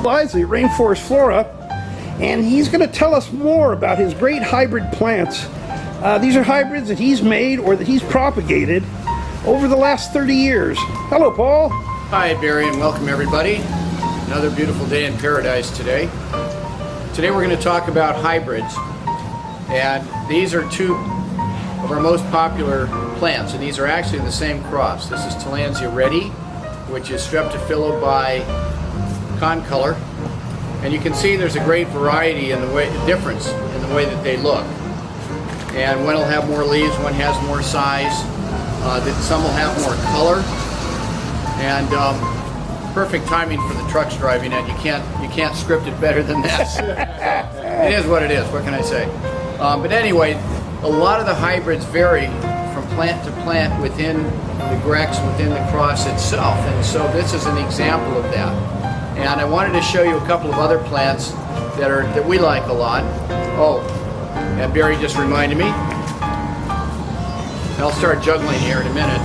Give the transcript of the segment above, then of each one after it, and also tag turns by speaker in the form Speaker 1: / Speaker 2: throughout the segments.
Speaker 1: Isley, Rainforest Flora, and he's going to tell us more about his great hybrid plants. These are hybrids that he's made or that he's propagated over the last 30 years. Hello, Paul.
Speaker 2: Hi, Barry, and welcome everybody. Another beautiful day in paradise today. Today we're going to talk about hybrids, and these are two of our most popular plants, and these are actually the same cross. This is Tillandsia reddy, which is streptophila by concolor, and you can see there's a great variety in the way, difference in the way that they look. And one will have more leaves, one has more size, some will have more color, and perfect timing for the trucks driving in. You can't script it better than that. It is what it is. What can I say? But anyway, a lot of the hybrids vary from plant to plant within the Grex, within the cross itself, and so this is an example of that. And I wanted to show you a couple of other plants that we like a lot. Oh, and Barry just reminded me. I'll start juggling here in a minute.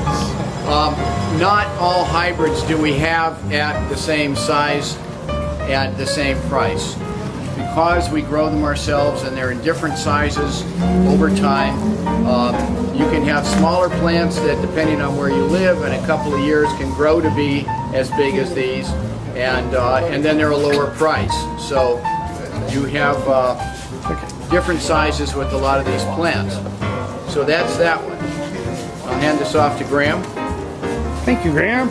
Speaker 2: Not all hybrids do we have at the same size and the same price. Because we grow them ourselves and they're in different sizes over time, you can have smaller plants that, depending on where you live, in a couple of years can grow to be as big as these, and then they're a lower price. So you have different sizes with a lot of these plants. So that's that one. I'll hand this off to Graham.
Speaker 1: Thank you, Graham.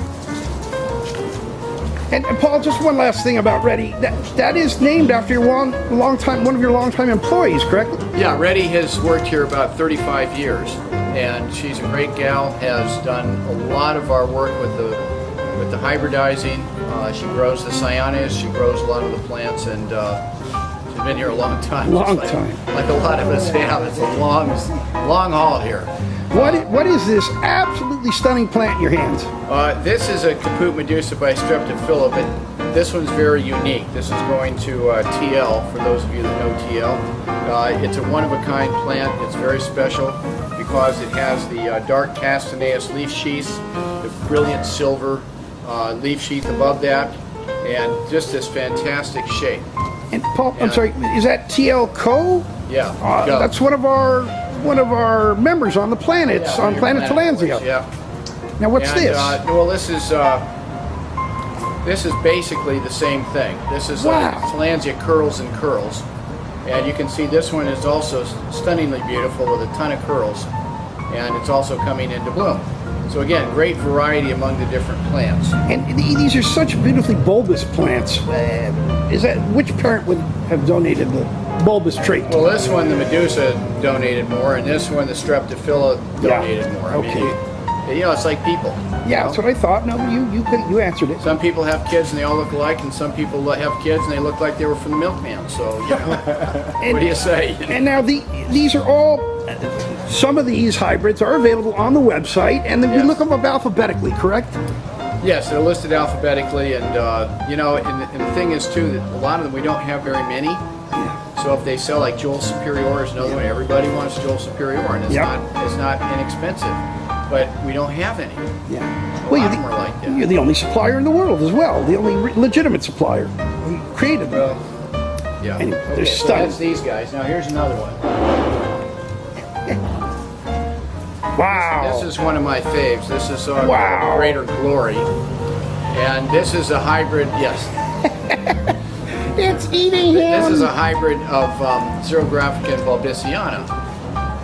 Speaker 1: And Paul, just one last thing about Reddy. That is named after your one of your longtime employees, correct?
Speaker 2: Yeah, Reddy has worked here about 35 years, and she's a great gal. Has done a lot of our work with the hybridizing. She grows the cyanus. She grows a lot of the plants, and she's been here a long time.
Speaker 1: Long
Speaker 2: like,
Speaker 1: time.
Speaker 2: Like a lot of us have. It's a long haul here.
Speaker 1: What is this absolutely stunning plant in your hands?
Speaker 2: This is a Caput Medusa by Streptophila, but this one's very unique. This is going to TL, for those of you that know TL. It's a one-of-a-kind plant. It's very special because it has the dark castaneous leaf sheaths, the brilliant silver leaf sheath above that, and just this fantastic shape.
Speaker 1: And Paul, I'm sorry, is that TL Co?
Speaker 2: Yeah.
Speaker 1: That's one of our members on the planets, on Planet Tillandsia.
Speaker 2: Yeah.
Speaker 1: Now what's this?
Speaker 2: Well, this is basically the same thing. This is Tillandsia curls and curls, and you can see this one is also stunningly beautiful with a ton of curls, and it's also coming into bloom. So again, great variety among the different plants.
Speaker 1: And these are such beautifully bulbous plants. Which parent would have donated the bulbous trait?
Speaker 2: Well, this one, the Medusa, donated more, and this one, the Streptophila, donated more. I mean, it's like people.
Speaker 1: Yeah, that's what I thought. No, you answered it.
Speaker 2: Some people have kids and they all look alike, and some people have kids and they look like they were from the milkman. So, what do you say?
Speaker 1: And now these are all. Some of these hybrids are available on the website, and then we look them up alphabetically, correct?
Speaker 2: Yes, they're listed alphabetically, and and the thing is too that a lot of them we don't have very many. Yeah. So if they sell like Joel Superior is another one, everybody wants Joel Superior, and it's not inexpensive, but we don't have any.
Speaker 1: Yeah.
Speaker 2: Well, more like that.
Speaker 1: You're the only supplier in the world as well, the only legitimate supplier. We created them.
Speaker 2: Well, yeah.
Speaker 1: Anyway,
Speaker 2: okay,
Speaker 1: they're
Speaker 2: so
Speaker 1: stunning.
Speaker 2: that's these guys. Now here's another one.
Speaker 1: Wow.
Speaker 2: This is one of my faves. This is Greater Glory. And this is a hybrid, yes.
Speaker 1: It's eating him.
Speaker 2: This is a hybrid of Xerographica and Bulbiciana.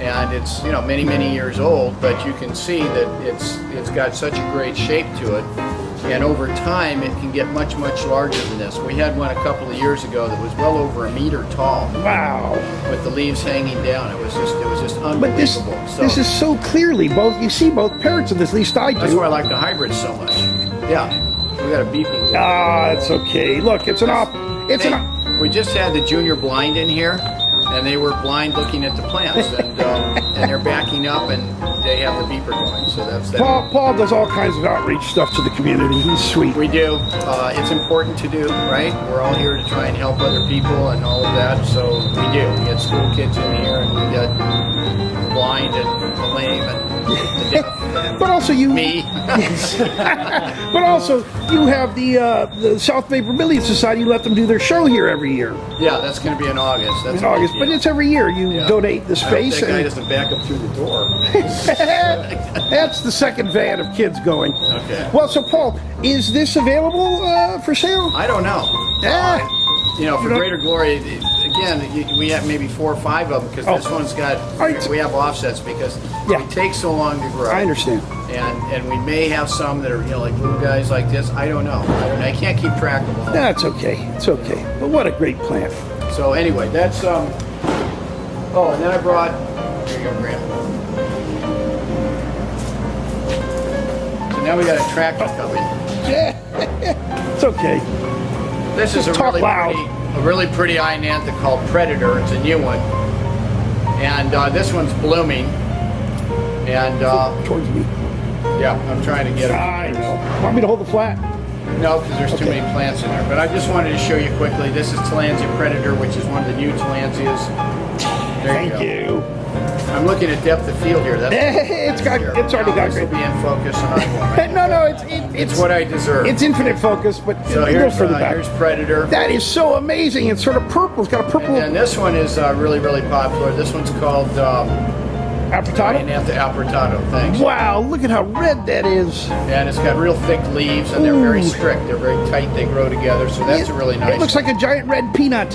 Speaker 2: And it's, many, many years old, but you can see that it's got such a great shape to it. And over time, it can get much, much larger than this. We had one a couple of years ago that was well over 1 meter tall.
Speaker 1: Wow!
Speaker 2: With the leaves hanging down, it was just unbelievable.
Speaker 1: But this is so clearly you see both parents of this. At least I do.
Speaker 2: That's why I like the hybrids so much. Yeah, we got a beeping.
Speaker 1: It's okay. Look, we just
Speaker 2: had the junior blind in here, and they were blind looking at the plants, and they're backing up, and they have the beeper going. So that's that.
Speaker 1: Paul does all kinds of outreach stuff to the community. He's sweet.
Speaker 2: We do. It's important to do, right? We're all here to try and help other people and all of that. So we do. We got school kids in here, and we got the blind and the lame and the deaf.
Speaker 1: But also you,
Speaker 2: Me.
Speaker 1: but also you have the South Bay Vermilion Society. You let them do their show here every year
Speaker 2: Yeah, that's going to be in August. That's
Speaker 1: in
Speaker 2: a big
Speaker 1: August. But
Speaker 2: deal.
Speaker 1: it's every year. You
Speaker 2: Yeah.
Speaker 1: donate the
Speaker 2: I hope
Speaker 1: space.
Speaker 2: that guy
Speaker 1: And
Speaker 2: doesn't back up through the door.
Speaker 1: that's the second van of kids going.
Speaker 2: Okay.
Speaker 1: Well, so Paul, is this available for sale?
Speaker 2: I don't know.
Speaker 1: Ah.
Speaker 2: You know, for
Speaker 1: You don't-
Speaker 2: greater glory, again, we have maybe 4 or 5 of them because
Speaker 1: Oh.
Speaker 2: this one's got.
Speaker 1: Right.
Speaker 2: We have offsets because
Speaker 1: Yeah.
Speaker 2: it takes so long to grow.
Speaker 1: I understand.
Speaker 2: And we may have some that are like little guys like this. I don't know. I can't keep track of all.
Speaker 1: That's okay. It's okay. But what a great plant.
Speaker 2: So anyway, that's Oh, and then I brought. Here you go, Graham. So now we got a tractor coming.
Speaker 1: Yeah. It's okay.
Speaker 2: This is a
Speaker 1: Talk loud.
Speaker 2: really pretty Iantha called Predator. It's a new one, and this one's blooming. And
Speaker 1: Towards me.
Speaker 2: yeah, I'm trying to get it.
Speaker 1: I know. Want me to hold the flat?
Speaker 2: No, because there's too
Speaker 1: Okay.
Speaker 2: many plants in there. But I just wanted to show you quickly. This is Tillandsia Predator, which is one of the new Tillandsias. There
Speaker 1: Thank
Speaker 2: you
Speaker 1: you.
Speaker 2: go. I'm looking at depth of field here. That's
Speaker 1: It's already got
Speaker 2: This will
Speaker 1: great.
Speaker 2: be in focus, and I want it.
Speaker 1: No,
Speaker 2: It's what I deserve.
Speaker 1: it's infinite focus, but
Speaker 2: So
Speaker 1: a little
Speaker 2: here's
Speaker 1: further back.
Speaker 2: Predator.
Speaker 1: That is so amazing. It's sort of purple. It's got a purple
Speaker 2: And this one is really, really popular. This one's called
Speaker 1: apricot.
Speaker 2: Iantha apretado. Thanks.
Speaker 1: Wow, look at how red that is.
Speaker 2: And it's got real thick leaves, and they're very strict. They're very tight. They grow together, so that's a really nice.
Speaker 1: It looks like a giant red peanut.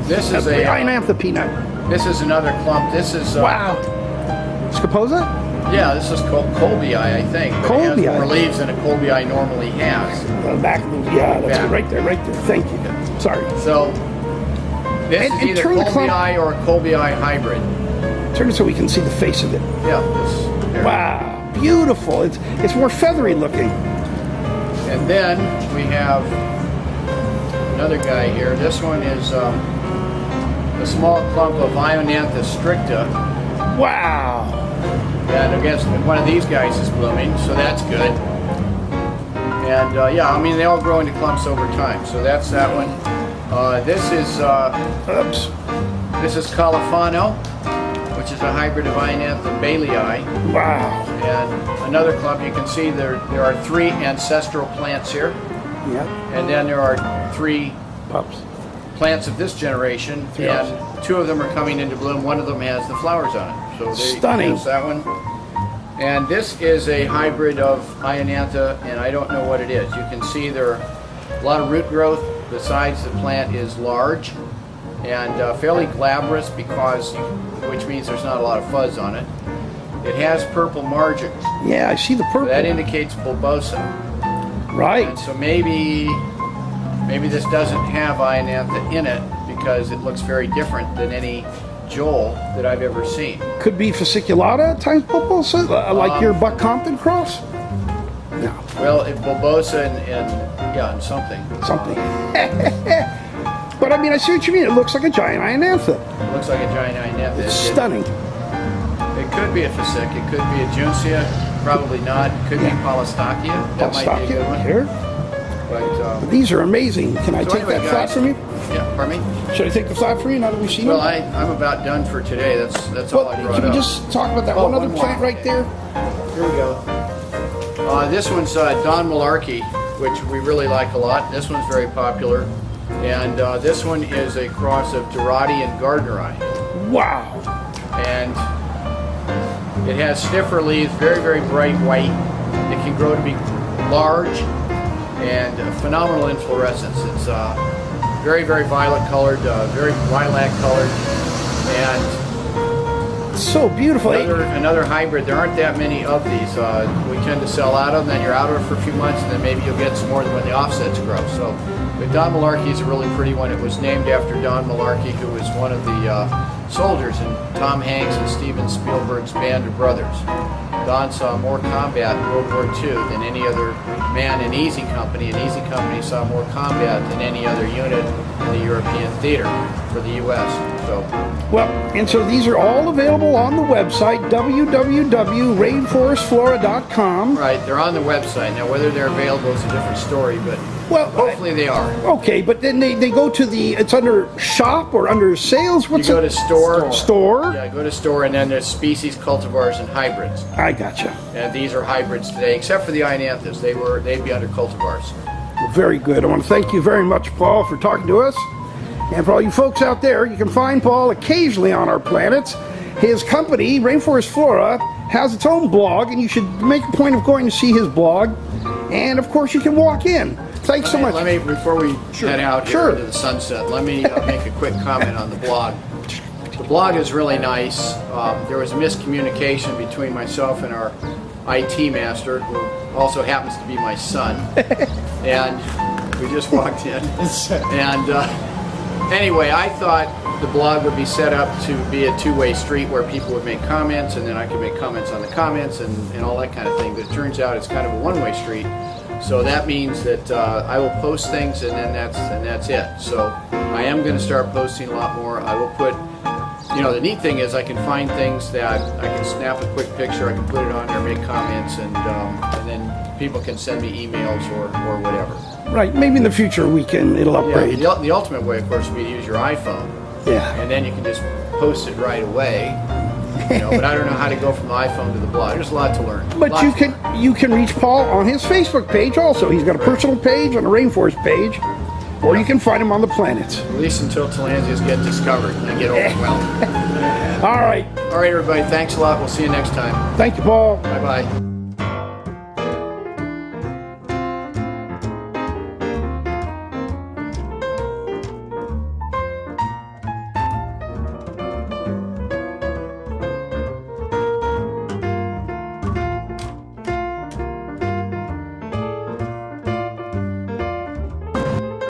Speaker 2: This is
Speaker 1: The
Speaker 2: a
Speaker 1: Iantha peanut.
Speaker 2: This is another clump. This is
Speaker 1: Wow. Scoposa?
Speaker 2: Yeah, this is called Colby I think. But it
Speaker 1: Colby
Speaker 2: has more
Speaker 1: eye.
Speaker 2: leaves than a Colby normally has.
Speaker 1: Back of the, yeah, that's
Speaker 2: Yeah.
Speaker 1: it. Right there. Thank you. Sorry.
Speaker 2: So this
Speaker 1: And
Speaker 2: is either
Speaker 1: turn the
Speaker 2: Colby
Speaker 1: clump-
Speaker 2: or a Colby hybrid.
Speaker 1: Turn it so we can see the face of it.
Speaker 2: Yeah. There.
Speaker 1: Wow, beautiful. It's more feathery looking.
Speaker 2: And then we have another guy here. This one is a small clump of Iantha stricta.
Speaker 1: Wow.
Speaker 2: And I guess one of these guys is blooming, so that's good. And yeah, I mean, they all grow into clumps over time, so that's that one. This is Califano, which is a hybrid of Iantha Bailey.
Speaker 1: Wow.
Speaker 2: And another clump, you can see there are 3 ancestral plants here,
Speaker 1: Yeah.
Speaker 2: and then there are 3
Speaker 1: Pups.
Speaker 2: plants of this generation,
Speaker 1: Yes.
Speaker 2: and 2 of them are coming into bloom. One of them has the flowers on it. So
Speaker 1: Stunning.
Speaker 2: there's that one. And this is a hybrid of Iantha, and I don't know what it is. You can see there are a lot of root growth. The size of the plant is large and fairly glabrous which means there's not a lot of fuzz on it. It has purple margins.
Speaker 1: Yeah, I see the purple.
Speaker 2: That indicates bulbosa.
Speaker 1: Right.
Speaker 2: And so maybe this doesn't have Iantha in it because it looks very different than any Joel that I've ever seen.
Speaker 1: Could be fasciculata times bulbosa, like your Buck Compton cross. No,
Speaker 2: Well, if bulbosa and something.
Speaker 1: something. But I mean, I see what you mean. It looks like a giant Iantha.
Speaker 2: It looks like a giant Iantha.
Speaker 1: It's stunning.
Speaker 2: It could be a Fasic. It could be a Juncia. Probably not. It could be Polystachya. That might be a good one.
Speaker 1: Here.
Speaker 2: But
Speaker 1: These are amazing. Can I
Speaker 2: So
Speaker 1: take
Speaker 2: anyway,
Speaker 1: that flat
Speaker 2: guys.
Speaker 1: from you?
Speaker 2: yeah, pardon me.
Speaker 1: Should I take the flat for you now that we've seen
Speaker 2: Well,
Speaker 1: them?
Speaker 2: I'm about done for today. That's all I
Speaker 1: Well,
Speaker 2: brought
Speaker 1: can we
Speaker 2: up.
Speaker 1: just talk about that
Speaker 2: Oh,
Speaker 1: one other
Speaker 2: one more.
Speaker 1: plant right there?
Speaker 2: Here we go. This one's Don Malarkey, which we really like a lot. This one's very popular. And this one is a cross of Dorati and Gardneri.
Speaker 1: Wow.
Speaker 2: And it has sniffer leaves, very, very bright white. It can grow to be large and phenomenal inflorescence. It's very, very violet colored, very lilac colored. And
Speaker 1: It's so beautiful.
Speaker 2: another hybrid. There aren't that many of these. We tend to sell out of them, then you're out of it for a few months, and then maybe you'll get some more when the offsets grow. So, but Don Malarkey is a really pretty one. It was named after Don Malarkey, who was one of the soldiers in Tom Hanks and Steven Spielberg's Band of Brothers. Don saw more combat in World War II than any other man in Easy Company, and Easy Company saw more combat than any other unit in the European theater for the U.S. So,
Speaker 1: Well, and so these are all available on the website, www.rainforestflora.com.
Speaker 2: right, they're on the website. Now, whether they're available is a different story, but
Speaker 1: Well,
Speaker 2: hopefully they are.
Speaker 1: Okay, but then they go to it's under shop or under sales?
Speaker 2: You go to store.
Speaker 1: Store?
Speaker 2: Yeah, go to store, and then there's species, cultivars, and hybrids.
Speaker 1: I gotcha.
Speaker 2: And these are hybrids today, except for the Ianthus. They'd be under cultivars.
Speaker 1: Very good. I want to thank you very much, Paul, for talking to us. And for all you folks out there, you can find Paul occasionally on our planets. His company, Rainforest Flora, has its own blog, and you should make a point of going to see his blog. And of course, you can walk in. Thanks so much.
Speaker 2: Let me, before we head out here
Speaker 1: Sure.
Speaker 2: into the sunset, let me make a quick comment on the blog. The blog is really nice. There was a miscommunication between myself and our IT master, who also happens to be my son. And we just walked in. And anyway, I thought the blog would be set up to be a two-way street where people would make comments, and then I could make comments on the comments and all that kind of thing. But it turns out it's kind of a one-way street. So that means that I will post things, and then that's it. So I am going to start posting a lot more. I will put, the neat thing is I can find things that I can snap a quick picture, I can put it on there, make comments, and then people can send me emails or whatever.
Speaker 1: Right, maybe in the future it'll upgrade.
Speaker 2: Yeah, the ultimate way, of course, would be to use your iPhone.
Speaker 1: Yeah.
Speaker 2: And then you can just post it right away. But I don't know how to go from the iPhone to the blog. There's a lot to learn.
Speaker 1: But
Speaker 2: Lots
Speaker 1: you
Speaker 2: to
Speaker 1: can
Speaker 2: learn.
Speaker 1: you can reach Paul on his Facebook page also. He's got a personal page and a rainforest page, or you can find him on the planets.
Speaker 2: At least until Tillandsias get discovered and I get overwhelmed.
Speaker 1: All right.
Speaker 2: All right, everybody. Thanks a lot. We'll see you next time.
Speaker 1: Thank you, Paul.
Speaker 2: Bye-bye.